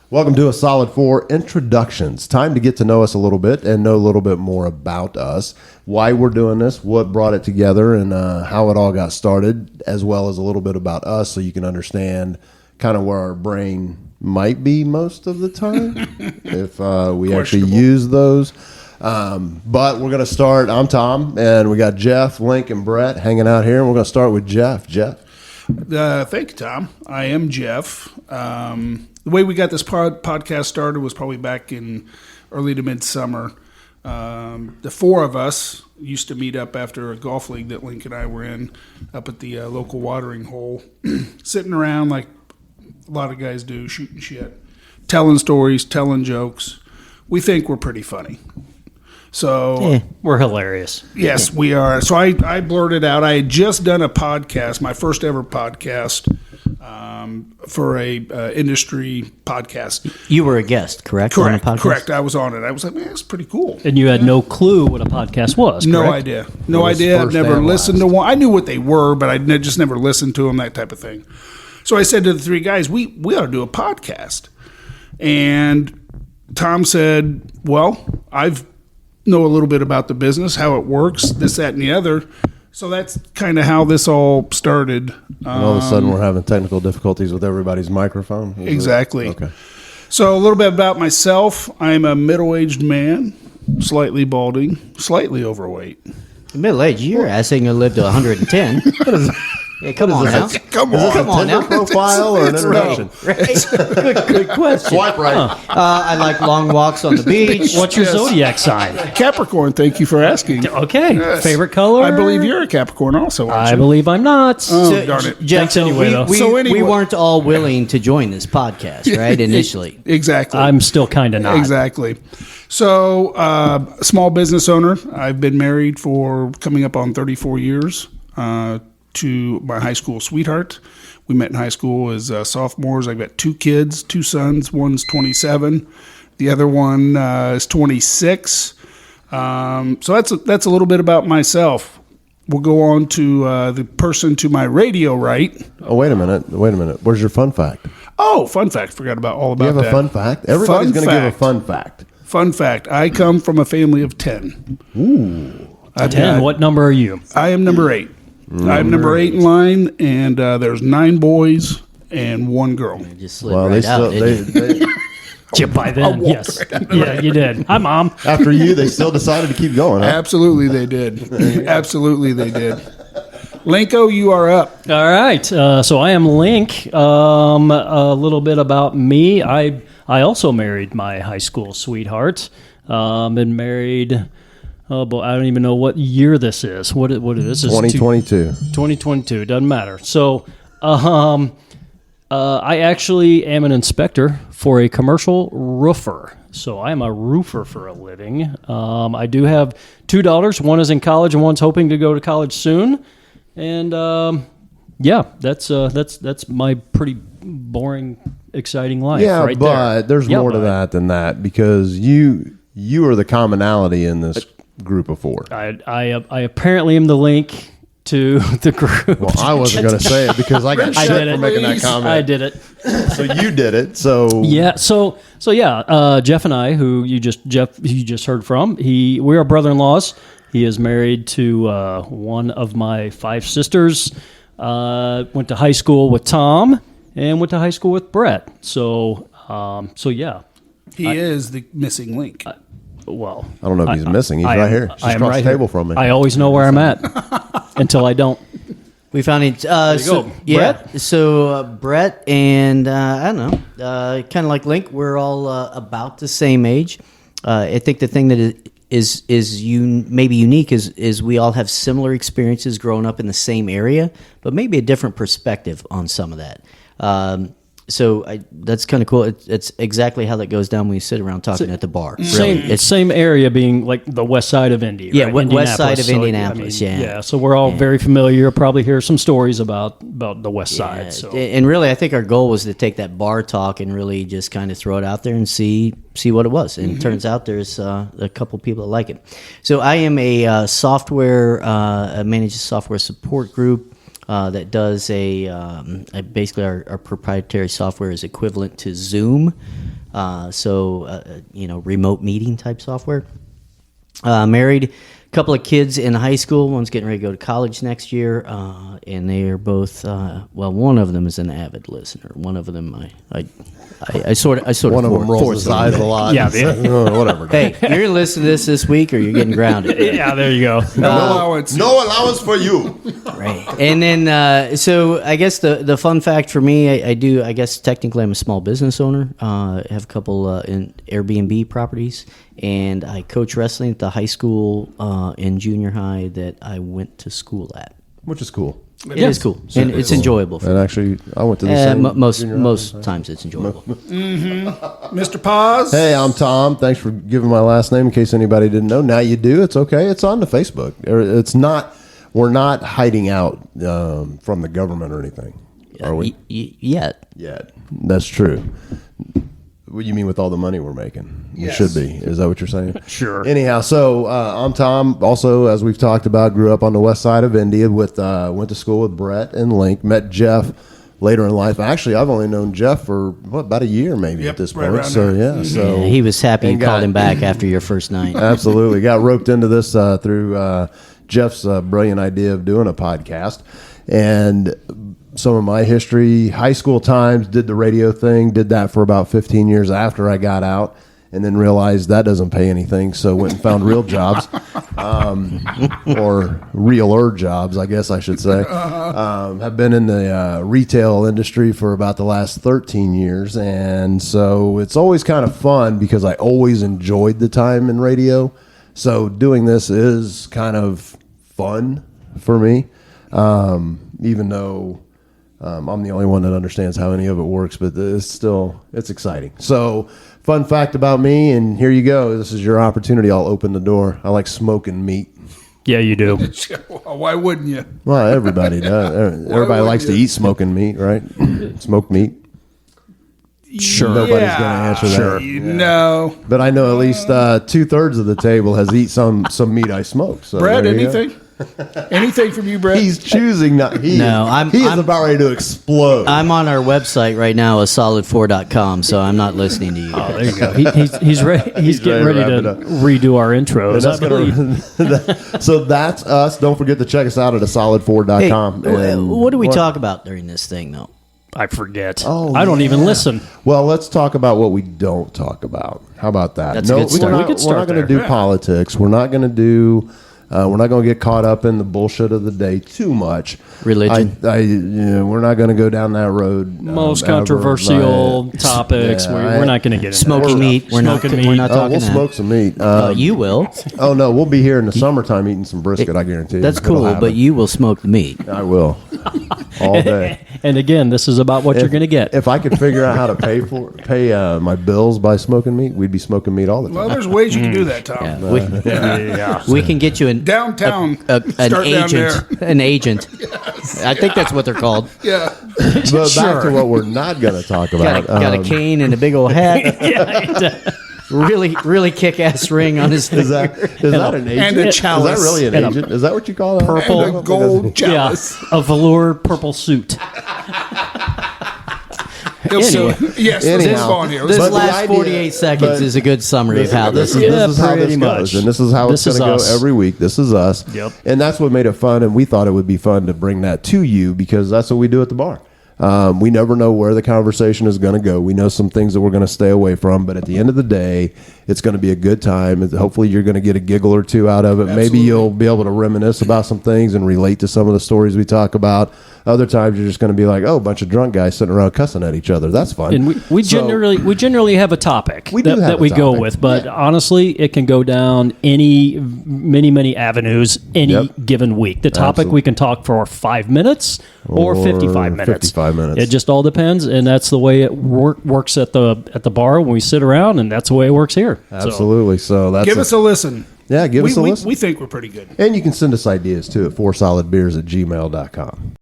Welcome to a Solid 4 Introductions. Time to get to know us a little bit and know a little bit more about us, why we're doing this, what brought it together, and how it all got started, as well as a little bit about us so you can understand kind of where our brain might be most of the time if we actually use those. But we're going to start. I'm Tom, and we got Jeff, Lynk, and Brett hanging out here, and we're going to start with Jeff. Jeff? Thank you, Tom. I am Jeff. The way we got this podcast started was probably back in early to midsummer. The four of us used to meet up after a golf league that Lynk and I were in up at the local watering hole, sitting around like a lot of guys do, shooting shit, telling stories, telling jokes. We think we're pretty funny. So we're hilarious. Yes, we are. So I blurted out. I had just done a podcast, my first ever podcast, for a industry podcast. You were a guest, correct? Correct. On the podcast? Correct. I was on it. I was like, man, that's pretty cool. And you had no clue what a podcast was. No correct? idea. No idea. I've never listened to one. I knew what they were, but I just never listened to them. That type of thing. So I said to the three guys, we ought to do a podcast. And Tom said, well, I've know a little bit about the business, how it works, this, that, and the other. So that's kind of how this all started. And all of a sudden, we're having technical difficulties with everybody's microphone. Exactly. Okay. So a little bit about myself. I'm a middle-aged man, slightly balding, slightly overweight. Middle-aged? You're asking to live to 110. Yeah, come on now. Come on. Come on now. Profile or an introduction? Good question. Swipe right. I like long walks on the beach. What's your zodiac sign? Capricorn, thank you for asking. Okay. Yes. Favorite color? I believe you're a Capricorn also, aren't I you? believe I'm not. Oh, darn it. Jeff, Thanks anyway, though. We weren't all willing to join this podcast, right, initially. Exactly. I'm still kind of not. Exactly. So, small business owner. I've been married for coming up on 34 years to my high school sweetheart. We met in high school as sophomores. I've got two kids, two sons. One's 27. The other one is 26. So that's a little bit about myself. We'll go on to the person to my radio right. Oh, wait a minute. Where's your fun fact? Oh, fun fact. Forgot all about that. You have a fun fact? Everybody's going to give a fun fact. Fun fact. I come from a family of 10. Ooh. 10. What number are you? I am number 8. I'm number 8 in line, and there's 9 boys and 1 girl. Just slid right out. By then, yes. Yeah, you did. Hi, Mom. After you, they still decided to keep going, huh? Absolutely, they did. Absolutely, they did. Linko, you are up. All right. So I am Lynk. A little bit about me. I also married my high school sweetheart. Been married... Oh, boy, I don't even know what year this is. What it is? 2022. 2022. Doesn't matter. So, I actually am an inspector for a commercial roofer. So I am a roofer for a living. I do have 2 daughters. One is in college, and one's hoping to go to college soon. And that's my pretty boring, exciting life. Yeah, right but there. there's more to that than that, because you are the commonality in this group of 4. I apparently am the link to the group. Well, I wasn't going to say it because I got shit for making that comment. I did it. So you did it. So yeah. So Jeff and I, who you just heard from, we are brother-in-laws. He is married to one of my 5 sisters. Went to high school with Tom and went to high school with Brett. So yeah. He is the missing link. Well, I don't know if he's missing. He's right here. Just across the table from me. I always know where I'm at until I don't. We found it. There you go. Yeah. Brett? So Brett and I don't know, kind of like Link, we're all about the same age. I think the thing that is maybe unique is we all have similar experiences growing up in the same area, but maybe a different perspective on some of that. So that's kind of cool. It's exactly how that goes down when you sit around talking at the bar. Same area being like the west side of Indy. Yeah, right? west side of So, Indianapolis. Yeah. So we're all very familiar. You'll probably hear some stories about the west side. So. And really, I think our goal was to take that bar talk and really just kind of throw it out there and see what it was. And it turns out there's a couple people that like it. So I am a software, manage a software support group. That does basically our proprietary software is equivalent to Zoom Remote meeting type software. Married, a couple of kids in high school. One's getting ready to go to college next year, and they are both. One of them is an avid listener. One of them, I sort of. One of them rolls his eyes a lot. Yeah, whatever. Hey, you're gonna listen to this week, or you're getting grounded. Yeah, there you go. No allowance. No allowance for you. Right. And then, so I guess the fun fact for me, I guess technically I'm a small business owner. I have a couple in Airbnb properties, and I coach wrestling at the high school and junior high that I went to school at. Which is cool. It is cool, and it's enjoyable. And actually, I went to the same most times it's enjoyable. Mr. Paz. Hey, I'm Tom. Thanks for giving my last name in case anybody didn't know. Now you do. It's okay. It's on the Facebook. It's not. We're not hiding out from the government or anything, are we? Yet. That's true. What do you mean with all the money we're making? It should be. Is that what you're saying? Sure. Anyhow, so I'm Tom. Also, as we've talked about, grew up on the west side of India. Went to school with Brett and Lynk. Met Jeff later in life. Actually, I've only known Jeff for about a year, maybe at this right point. around So there. yeah, so He was happy you And called got- him back after your first night. absolutely got roped into this through Jeff's brilliant idea of doing a podcast. And some of my history, high school times, did the radio thing, did that for about 15 years after I got out, and then realized that doesn't pay anything, so went and found real jobs, or realer jobs, I guess I should say. Have been in the retail industry for about the last 13 years, and so it's always kind of fun because I always enjoyed the time in radio, so doing this is kind of fun for me, even though I'm the only one that understands how any of it works, but it's exciting. So, fun fact about me, and here you go. This is your opportunity. I'll open the door. I like smoking meat. Yeah, you do. Why wouldn't you? Well, everybody does. Everybody would likes to you? eat smoking meat, right? Smoked meat. Sure. Nobody's going to answer that. Sure. No. But I know at least 2/3 of the table has eat some meat I smoke. So Brad, there you go. anything? Anything from you, Brad? He's choosing not. He is I'm about ready to explode. I'm on our website right now, solid4.com, so I'm not listening to you. Oh, there you go. He's ready. He's getting ready ready to to wrap it up. redo our intros. That's I believe. so that's us. Don't forget to check us out at solid4.com. Hey, And what do we talk about during this thing, though? I forget. Oh, I don't even yeah. listen. Well, let's talk about what we don't talk about. How about that? That's a good start. We're We could not start going to there. do politics. We're not going to do. We're not going to get caught up in the bullshit of the day too much. Religion. We're not going to go down that road. Most ever. controversial Right. topics. Yeah, we're not going to get into Smoking meat. We're not Smoking talking We'll that. smoke some meat. You will. Oh no, we'll be here in the summertime eating some brisket. I guarantee you. That's It'll cool, happen. but you will smoke the meat. I will all day. And again, this is about what you're going to get. If I could figure out how to pay my bills by smoking meat, we'd be smoking meat all the time. Well, there's ways you can do that, Tom. Yeah, we can get you Downtown. an Start down agent. An agent. I think that's what they're called. Yeah. But back to what we're not going to talk about. Got a cane and a big old hat. Really kick-ass ring on his Is that an agent? And a Is chalice. that really an And a agent? Is that what you call that? purple- And a gold Yeah, chalice. a velour purple suit. So, yes, let's move Anyhow, on here. This But the last idea- 48 seconds but is a good summary of how this is. Yeah, this is how pretty this much. goes, and this is how This it's is going to us. go every week. This is us. Yep. And that's what made it fun, and we thought it would be fun to bring that to you because that's what we do at the bar. We never know where the conversation is going to go. We know some things that we're going to stay away from, but at the end of the day, it's going to be a good time. And hopefully, you're going to get a giggle or two out of it. Maybe Absolutely. you'll be able to reminisce about some things and relate to some of the stories we talk about. Other times, you're just going to be like, "Oh, a bunch of drunk guys sitting around cussing at each other." That's fun. And we So- generally have a topic We do have that a we go topic. with, but honestly, it can go down many avenues any Yep. given week. The topic Absolutely. we can talk for 5 minutes or 55 minutes. 55 minutes. It just all depends, and that's the way it works at the bar when we sit around, and that's the way it works here. So, Absolutely. So that's Give us a listen. Yeah, give us a listen. We think we're pretty good. And you can send us ideas too at 4solidbeers@gmail.com.